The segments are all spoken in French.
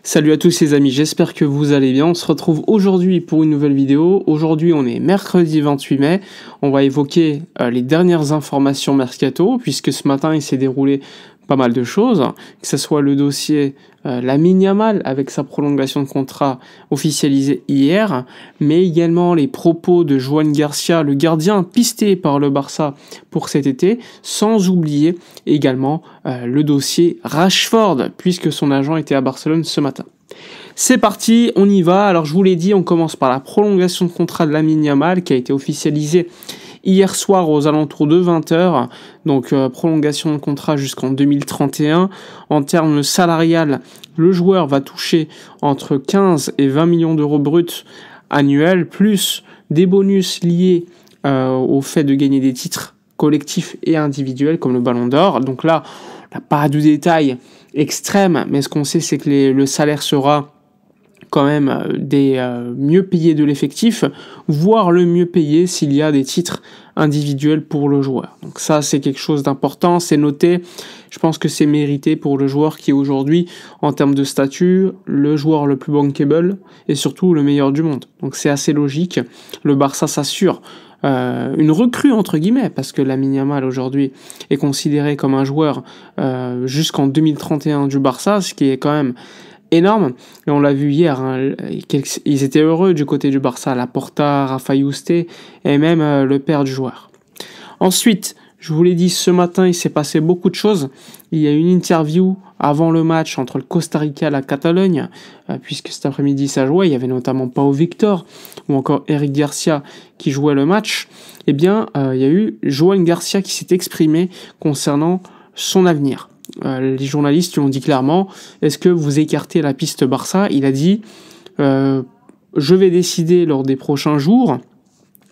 Salut à tous les amis, j'espère que vous allez bien. On se retrouve aujourd'hui pour une nouvelle vidéo. Aujourd'hui on est mercredi 28 mai. On va évoquer les dernières informations mercato, puisque ce matin il s'est déroulé pas mal de choses, que ce soit le dossier Lamine Yamal avec sa prolongation de contrat officialisée hier, mais également les propos de Joan Garcia, le gardien pisté par le Barça pour cet été, sans oublier également le dossier Rashford, puisque son agent était à Barcelone ce matin. C'est parti, on y va. Alors je vous l'ai dit, on commence par la prolongation de contrat de Lamine Yamal qui a été officialisée hier soir aux alentours de 20h, donc prolongation de contrat jusqu'en 2031. En termes salarial, le joueur va toucher entre 15 et 20 millions d'euros bruts annuels, plus des bonus liés au fait de gagner des titres collectifs et individuels comme le Ballon d'Or. Donc là, on n'a pas de détails extrêmes, mais ce qu'on sait, c'est que le salaire sera quand même des mieux payés de l'effectif, voire le mieux payé s'il y a des titres individuels pour le joueur. Donc ça, c'est quelque chose d'important, c'est noté. Je pense que c'est mérité pour le joueur qui est aujourd'hui, en termes de statut, le joueur le plus bankable et surtout le meilleur du monde. Donc c'est assez logique. Le Barça s'assure une recrue entre guillemets, parce que Lamine Yamal aujourd'hui est considéré comme un joueur jusqu'en 2031 du Barça, ce qui est quand même énorme, et on l'a vu hier, hein, ils étaient heureux du côté du Barça, Laporta, Rafa Yuste et même le père du joueur. Ensuite, je vous l'ai dit, ce matin il s'est passé beaucoup de choses. Il y a eu une interview avant le match entre le Costa Rica et la Catalogne, puisque cet après-midi ça jouait, il y avait notamment Pau Victor ou encore Eric Garcia qui jouait le match. Eh bien, il y a eu Joan Garcia qui s'est exprimé concernant son avenir. Les journalistes lui ont dit clairement, est-ce que vous écartez la piste Barça? Il a dit, je vais décider lors des prochains jours,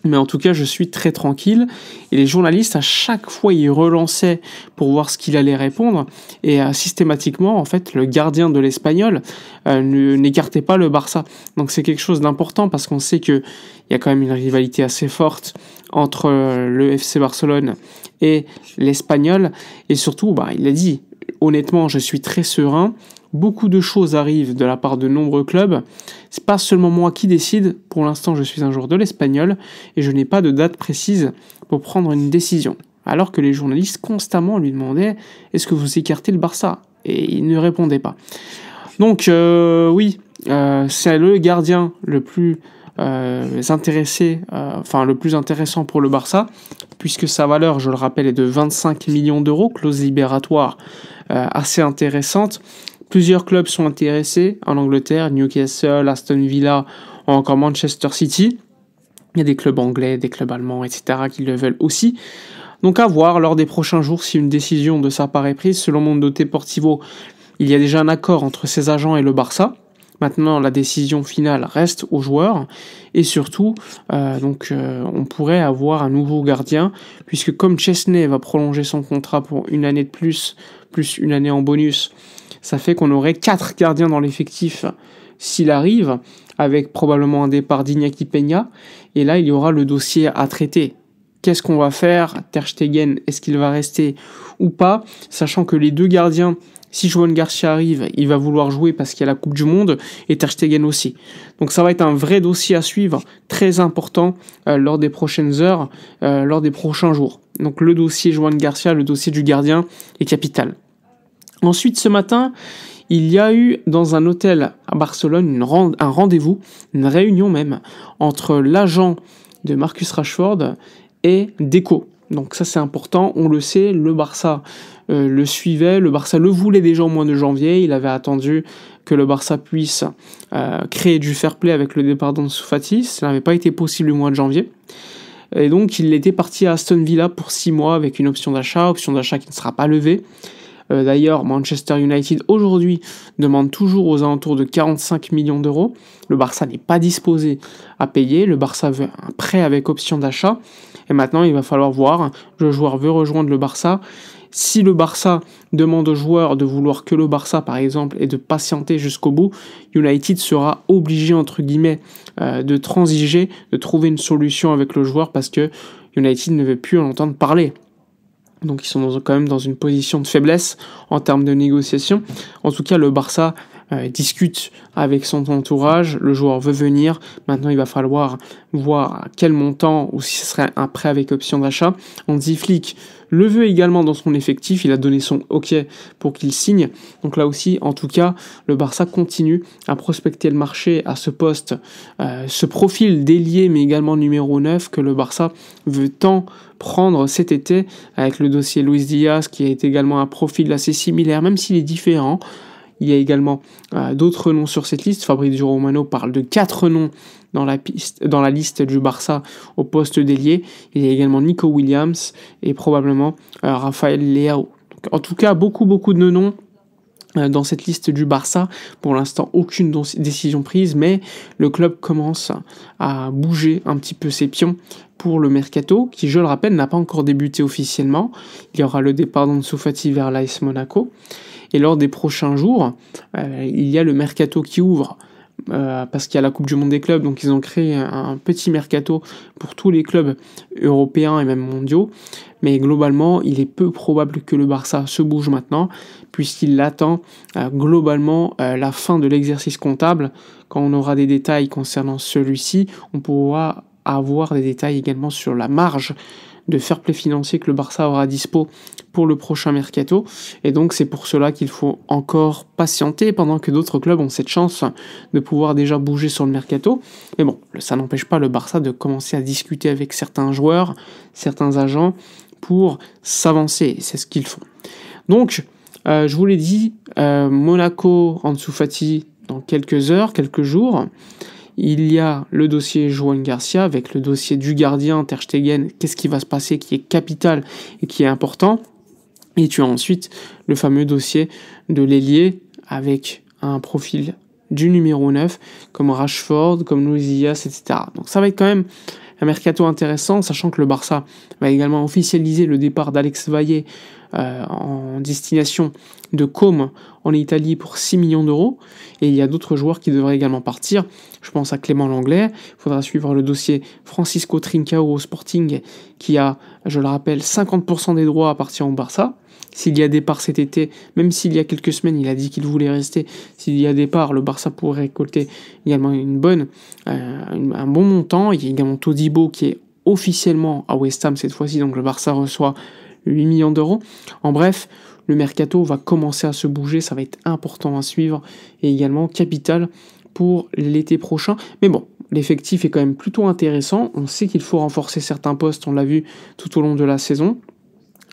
mais en tout cas je suis très tranquille. Et les journalistes à chaque fois ils relançaient pour voir ce qu'il allait répondre, et systématiquement en fait le gardien de l'Espagnol n'écartait pas le Barça. Donc c'est quelque chose d'important, parce qu'on sait que il y a quand même une rivalité assez forte entre le FC Barcelone et l'Espagnol, et surtout il a dit, honnêtement je suis très serein. Beaucoup de choses arrivent de la part de nombreux clubs. C'est pas seulement moi qui décide. Pour l'instant, je suis un joueur de l'Espagnol et je n'ai pas de date précise pour prendre une décision. Alors que les journalistes constamment lui demandaient, est-ce que vous écartez le Barça? Et il ne répondait pas. Donc oui, c'est le gardien le plus le plus intéressant pour le Barça, puisque sa valeur, je le rappelle, est de 25 millions d'euros, clause libératoire assez intéressante. Plusieurs clubs sont intéressés en Angleterre, Newcastle, Aston Villa ou encore Manchester City. Il y a des clubs anglais, des clubs allemands, etc. qui le veulent aussi. Donc à voir lors des prochains jours si une décision de sa part est prise. Selon Mundo Deportivo, il y a déjà un accord entre ses agents et le Barça. Maintenant, la décision finale reste aux joueurs. Et surtout, on pourrait avoir un nouveau gardien, puisque comme Chesney va prolonger son contrat pour une année de plus une année en bonus, ça fait qu'on aurait 4 gardiens dans l'effectif s'il arrive, avec probablement un départ d'Iñaki Peña. Et là, il y aura le dossier à traiter. Qu'est-ce qu'on va faire? Ter Stegen, est-ce qu'il va rester ou pas? Sachant que les deux gardiens, si Joan Garcia arrive, il va vouloir jouer parce qu'il y a la Coupe du Monde, et Ter Stegen aussi. Donc ça va être un vrai dossier à suivre, très important lors des prochaines heures, lors des prochains jours. Donc le dossier Joan Garcia, le dossier du gardien est capital. Ensuite, ce matin, il y a eu dans un hôtel à Barcelone un rendez-vous, une réunion même, entre l'agent de Marcus Rashford et Deco. Donc ça c'est important, on le sait, le Barça le suivait, le Barça le voulait déjà au mois de janvier, il avait attendu que le Barça puisse créer du fair play avec le départ d'Ansu Fati, ça n'avait pas été possible le mois de janvier. Et donc il était parti à Aston Villa pour 6 mois avec une option d'achat qui ne sera pas levée. D'ailleurs, Manchester United aujourd'hui demande toujours aux alentours de 45 millions d'euros. Le Barça n'est pas disposé à payer. Le Barça veut un prêt avec option d'achat. Et maintenant, il va falloir voir. Le joueur veut rejoindre le Barça. Si le Barça demande au joueur de vouloir que le Barça, par exemple, et de patienter jusqu'au bout, United sera obligé, entre guillemets, de transiger, de trouver une solution avec le joueur, parce que United ne veut plus en entendre parler. Donc ils sont quand même dans une position de faiblesse en termes de négociation. En tout cas, le Barça discute avec son entourage, le joueur veut venir, maintenant il va falloir voir à quel montant ou si ce serait un prêt avec option d'achat. Hansi Flick le veut également dans son effectif, il a donné son OK pour qu'il signe. Donc là aussi, en tout cas, le Barça continue à prospecter le marché à ce poste, ce profil d'ailier mais également numéro 9 que le Barça veut tant prendre cet été avec le dossier Luis Diaz qui est également un profil assez similaire, même s'il est différent. Il y a également d'autres noms sur cette liste. Fabrizio Romano parle de 4 noms dans la liste du Barça au poste d'ailier. Il y a également Nico Williams et probablement Rafael Leao. Donc, en tout cas, beaucoup de noms dans cette liste du Barça. Pour l'instant, aucune décision prise, mais le club commence à bouger un petit peu ses pions pour le mercato, qui, je le rappelle, n'a pas encore débuté officiellement. Il y aura le départ d'Ansu Fati vers l'AS Monaco. Et lors des prochains jours, il y a le mercato qui ouvre, parce qu'il y a la Coupe du Monde des clubs, donc ils ont créé un petit mercato pour tous les clubs européens et même mondiaux. Mais globalement, il est peu probable que le Barça se bouge maintenant, puisqu'il attend globalement la fin de l'exercice comptable. Quand on aura des détails concernant celui-ci, on pourra avoir des détails également sur la marge de fair play financier que le Barça aura dispo pour le prochain mercato, et donc c'est pour cela qu'il faut encore patienter pendant que d'autres clubs ont cette chance de pouvoir déjà bouger sur le mercato. Mais bon, ça n'empêche pas le Barça de commencer à discuter avec certains joueurs, certains agents pour s'avancer, c'est ce qu'ils font. Donc, je vous l'ai dit, Monaco, Ansu Fati dans quelques heures, quelques jours. Il y a le dossier Joan Garcia avec le dossier du gardien Ter Stegen, qu'est-ce qui va se passer, qui est capital et qui est important. Et tu as ensuite le fameux dossier de l'ailier avec un profil du numéro 9 comme Rashford, comme Luis Diaz, etc. Donc ça va être quand même un mercato intéressant, sachant que le Barça va également officialiser le départ d'Alex Valle en destination de Côme en Italie pour 6 millions d'euros. Et il y a d'autres joueurs qui devraient également partir. Je pense à Clément Lenglet. Il faudra suivre le dossier Francisco Trincao au Sporting qui a, je le rappelle, 50% des droits à partir au Barça. S'il y a départ cet été, même s'il y a quelques semaines, il a dit qu'il voulait rester. S'il y a départ, le Barça pourrait récolter également un bon montant. Il y a également Todibo qui est officiellement à West Ham cette fois-ci, donc le Barça reçoit 8 millions d'euros. En bref, le mercato va commencer à se bouger, ça va être important à suivre et également capital pour l'été prochain. Mais bon, l'effectif est quand même plutôt intéressant. On sait qu'il faut renforcer certains postes, on l'a vu tout au long de la saison.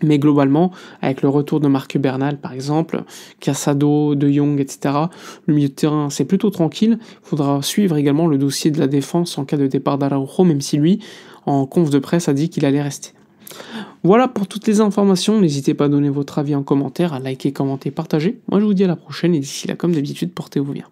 Mais globalement, avec le retour de Marc Bernal, par exemple, Casado, De Jong, etc., le milieu de terrain, c'est plutôt tranquille. Il faudra suivre également le dossier de la défense en cas de départ d'Araujo, même si lui, en conf de presse, a dit qu'il allait rester. Voilà pour toutes les informations. N'hésitez pas à donner votre avis en commentaire, à liker, commenter, partager. Moi, je vous dis à la prochaine, et d'ici là, comme d'habitude, portez-vous bien.